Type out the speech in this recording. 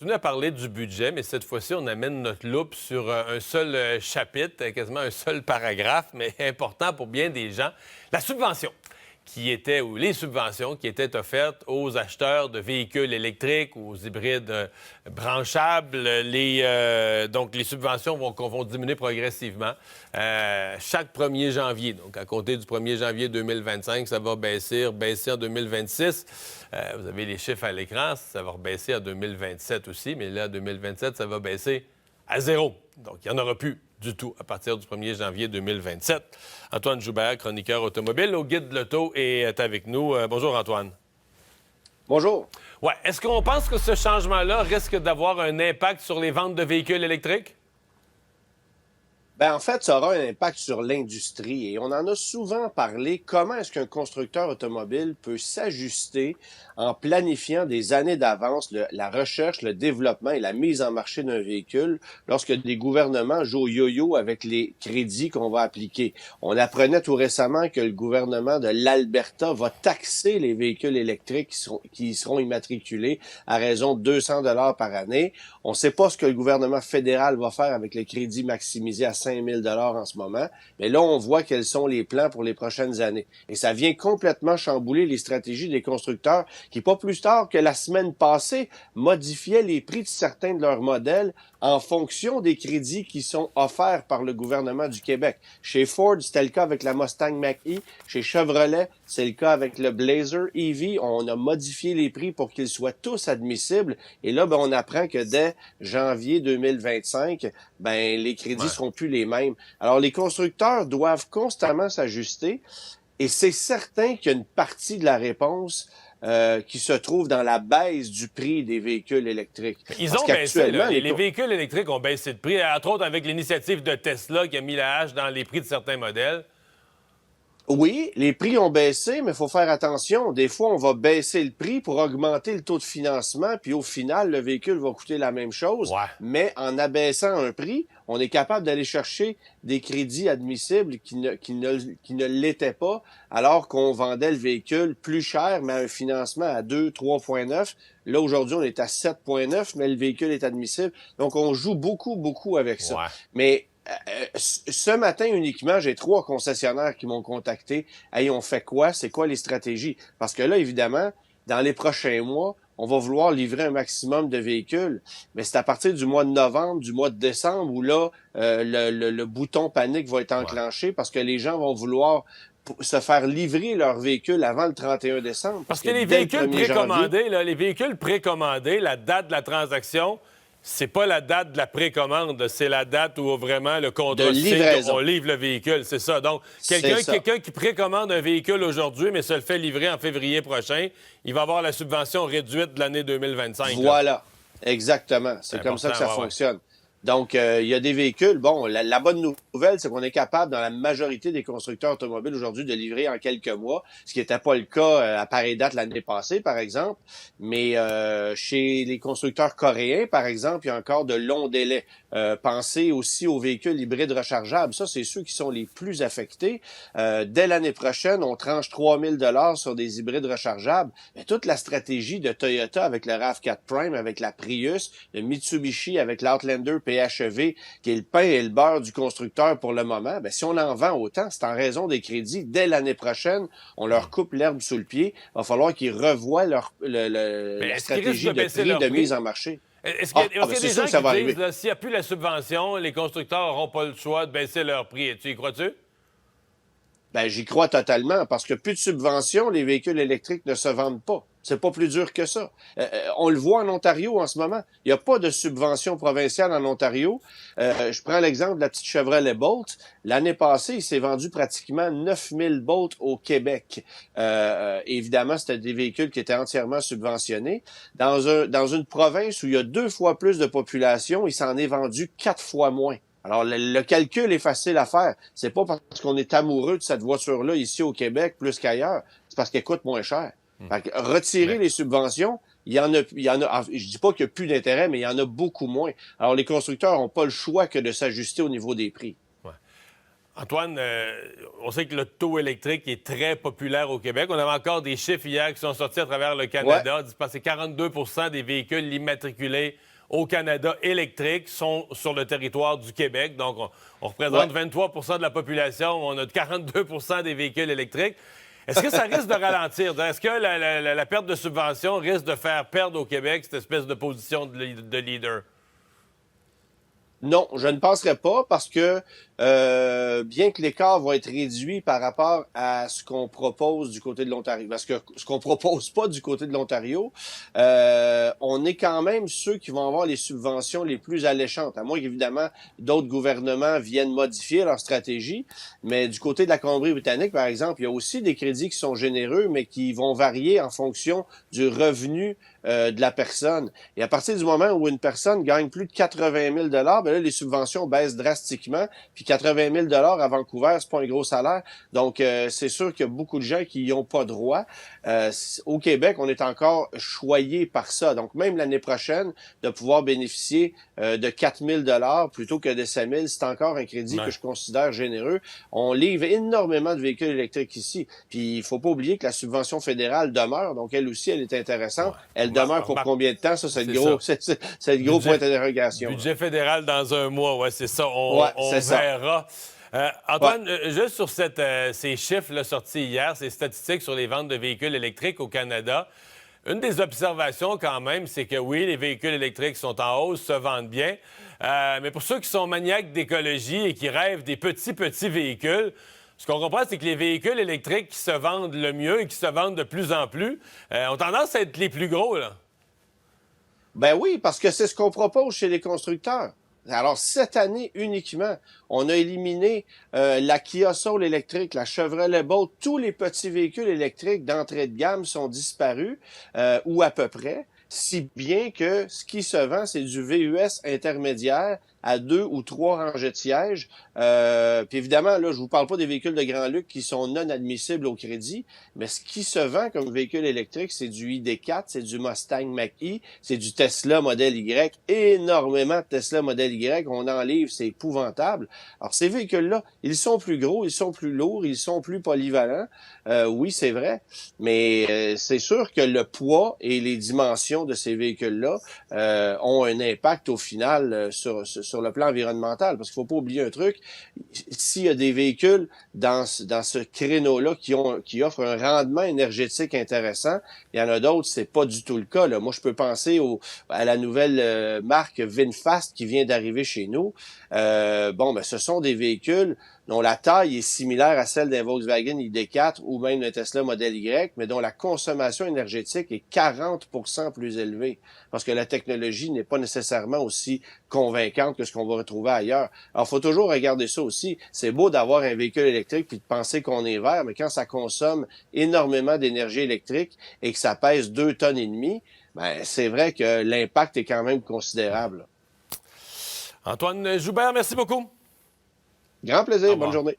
Je venais à parler du budget, mais cette fois-ci, on amène notre loupe sur un seul chapitre, quasiment un seul paragraphe, mais important pour bien des gens. La subvention ou les subventions qui étaient offertes aux acheteurs de véhicules électriques ou aux hybrides branchables. Donc, les subventions vont diminuer progressivement chaque 1er janvier. Donc, à compter du 1er janvier 2025, ça va baisser en 2026. Vous avez les chiffres à l'écran, ça va rebaisser en 2027 aussi, mais là, en 2027, ça va baisser à zéro. Donc, il n'y en aura plus du tout à partir du 1er janvier 2027. Antoine Joubert, chroniqueur automobile au Guide de l'Auto, est avec nous. Bonjour, Antoine. Bonjour. Ouais. Est-ce qu'on pense que ce changement-là risque d'avoir un impact sur les ventes de véhicules électriques? Ben, en fait, ça aura un impact sur l'industrie et on en a souvent parlé. Comment est-ce qu'un constructeur automobile peut s'ajuster en planifiant des années d'avance la recherche, le développement et la mise en marché d'un véhicule lorsque des gouvernements jouent au yo-yo avec les crédits qu'on va appliquer? On apprenait tout récemment que le gouvernement de l'Alberta va taxer les véhicules électriques qui seront immatriculés à raison de 200 $ par année. On ne sait pas ce que le gouvernement fédéral va faire avec les crédits maximisés à 5 000 $ en ce moment. Mais là, on voit quels sont les plans pour les prochaines années. Et ça vient complètement chambouler les stratégies des constructeurs qui, pas plus tard que la semaine passée, modifiaient les prix de certains de leurs modèles en fonction des crédits qui sont offerts par le gouvernement du Québec. Chez Ford, c'était le cas avec la Mustang Mach-E. Chez Chevrolet, c'est le cas avec le Blazer EV. On a modifié les prix pour qu'ils soient tous admissibles. Et là, on apprend que dès janvier 2025, les crédits seront plus les mêmes. Alors, les constructeurs doivent constamment s'ajuster. Et c'est certain qu'il y a une partie de la réponse qui se trouve dans la baisse du prix des véhicules électriques. Ils ont baissé, là. Les véhicules électriques ont baissé de prix, entre autres avec l'initiative de Tesla qui a mis la hache dans les prix de certains modèles. Oui, les prix ont baissé, mais il faut faire attention. Des fois, on va baisser le prix pour augmenter le taux de financement, puis au final, le véhicule va coûter la même chose. Ouais. Mais en abaissant un prix, on est capable d'aller chercher des crédits admissibles qui ne l'étaient pas, alors qu'on vendait le véhicule plus cher, mais à un financement à 3,9. Là, aujourd'hui, on est à 7,9, mais le véhicule est admissible. Donc, on joue beaucoup avec ça. Ouais. Mais ce matin uniquement, j'ai 3 concessionnaires qui m'ont contacté. Hey, on fait quoi? C'est quoi les stratégies? Parce que là, évidemment, dans les prochains mois, on va vouloir livrer un maximum de véhicules. Mais c'est à partir du mois de novembre, du mois de décembre, où là, le bouton panique va être enclenché parce que les gens vont vouloir se faire livrer leur véhicule avant le 31 décembre. Parce que les véhicules précommandés, les véhicules précommandés, la date de la transaction, c'est pas la date de la précommande, c'est la date où vraiment le contrat signe, on livre le véhicule, c'est ça. Donc, quelqu'un qui précommande un véhicule aujourd'hui, mais se le fait livrer en février prochain, il va avoir la subvention réduite de l'année 2025. Voilà, là. Exactement. C'est comme ça que ça fonctionne. Donc, il y a des véhicules. Bon, la bonne nouvelle, c'est qu'on est capable, dans la majorité des constructeurs automobiles aujourd'hui, de livrer en quelques mois, ce qui n'était pas le cas à pareille date l'année passée, par exemple. Mais chez les constructeurs coréens, par exemple, il y a encore de longs délais. Pensez aussi aux véhicules hybrides rechargeables. Ça, c'est ceux qui sont les plus affectés. Dès l'année prochaine, on tranche 3 000 $ sur des hybrides rechargeables. Mais toute la stratégie de Toyota avec le RAV4 Prime, avec la Prius, de Mitsubishi avec l'Outlander PHEV, qui est le pain et le beurre du constructeur pour le moment, si on en vend autant, c'est en raison des crédits. Dès l'année prochine, on leur coupe l'herbe sous le pied. Il va falloir qu'ils revoient la stratégie de prix de mise en marché. Est-ce qu'il y a des gens qui disent, s'il n'y a plus la subvention, les constructeurs n'auront pas le choix de baisser leur prix? Tu y crois-tu? J'y crois totalement, parce que plus de subventions, les véhicules électriques ne se vendent pas. C'est pas plus dur que ça. On le voit en Ontario en ce moment. Il n'y a pas de subvention provinciale en Ontario. Je prends l'exemple de la petite Chevrolet Bolt. L'année passée, il s'est vendu pratiquement 9 000 Bolt au Québec. Évidemment, c'était des véhicules qui étaient entièrement subventionnés. Dans une province où il y a 2 fois plus de population, il s'en est vendu 4 fois moins. Alors, le calcul est facile à faire. C'est pas parce qu'on est amoureux de cette voiture-là ici au Québec plus qu'ailleurs. C'est parce qu'elle coûte moins cher. Fait que retirer les subventions, il y en a, je dis pas qu'il n'y a plus d'intérêt, mais il y en a beaucoup moins. Alors, les constructeurs n'ont pas le choix que de s'ajuster au niveau des prix. Ouais. Antoine, on sait que le taux électrique est très populaire au Québec. On avait encore des chiffres hier qui sont sortis à travers le Canada. C'est 42 des véhicules immatriculés au Canada électriques sont sur le territoire du Québec. Donc, on représente 23 de la population. On a 42 des véhicules électriques. Est-ce que ça risque de ralentir? Est-ce que la perte de subvention risque de faire perdre au Québec cette espèce de position de leader? Non, je ne penserais pas parce que bien que l'écart va être réduit par rapport à ce qu'on propose du côté de l'Ontario, parce que ce qu'on propose pas du côté de l'Ontario, on est quand même ceux qui vont avoir les subventions les plus alléchantes, à moins qu'évidemment d'autres gouvernements viennent modifier leur stratégie. Mais du côté de la Colombie-Britannique, par exemple, il y a aussi des crédits qui sont généreux, mais qui vont varier en fonction du revenu de la personne. Et à partir du moment où une personne gagne plus de 80 000 ben là, les subventions baissent drastiquement. Puis 80 000 à Vancouver, c'est pas un gros salaire. Donc, c'est sûr qu'il y a beaucoup de gens qui n'y ont pas droit. Au Québec, on est encore choyé par ça. Donc, même l'année prochaine, de pouvoir bénéficier de 4 000 plutôt que de 5 000, c'est encore un crédit que je considère généreux. On livre énormément de véhicules électriques ici. Puis, il faut pas oublier que la subvention fédérale demeure. Donc, elle aussi, elle est intéressante. Elle demeure pour combien de temps? Ça, c'est le gros, c'est le gros point d'interrogation. Budget fédéral dans un mois, ouais, c'est ça. On verra. Antoine, juste sur ces chiffres là, sortis hier, ces statistiques sur les ventes de véhicules électriques au Canada, une des observations quand même, c'est que oui, les véhicules électriques sont en hausse, se vendent bien, mais pour ceux qui sont maniaques d'écologie et qui rêvent des petits véhicules, ce qu'on comprend, c'est que les véhicules électriques qui se vendent le mieux et qui se vendent de plus en plus ont tendance à être les plus gros, là. Ben oui, parce que c'est ce qu'on propose chez les constructeurs. Alors, cette année uniquement, on a éliminé la Kia Soul électrique, la Chevrolet Bolt. Tous les petits véhicules électriques d'entrée de gamme sont disparus, ou à peu près, si bien que ce qui se vend, c'est du VUS intermédiaire à 2 ou 3 rangées de sièges. Puis évidemment, là, je vous parle pas des véhicules de grand luxe qui sont non admissibles au crédit, mais ce qui se vend comme véhicule électrique, c'est du ID4, c'est du Mustang Mach-E, c'est du Tesla Model Y, énormément de Tesla Model Y, on en livre, c'est épouvantable. Alors ces véhicules-là, ils sont plus gros, ils sont plus lourds, ils sont plus polyvalents, oui, c'est vrai, mais c'est sûr que le poids et les dimensions de ces véhicules-là ont un impact au final sur le plan environnemental, parce qu'il faut pas oublier un truc, s'il y a des véhicules dans ce créneau-là qui offrent un rendement énergétique intéressant, il y en a d'autres, c'est pas du tout le cas, là. Moi, je peux penser à la nouvelle marque VinFast qui vient d'arriver chez nous. Ce sont des véhicules dont la taille est similaire à celle d'un Volkswagen ID4 ou même d'un Tesla Model Y, mais dont la consommation énergétique est 40% plus élevée, parce que la technologie n'est pas nécessairement aussi convaincante que ce qu'on va retrouver ailleurs. Alors, il faut toujours regarder ça aussi. C'est beau d'avoir un véhicule électrique puis de penser qu'on est vert, mais quand ça consomme énormément d'énergie électrique et que ça pèse 2,5 tonnes, ben c'est vrai que l'impact est quand même considérable. Antoine Joubert, merci beaucoup. Grand plaisir, bonne journée.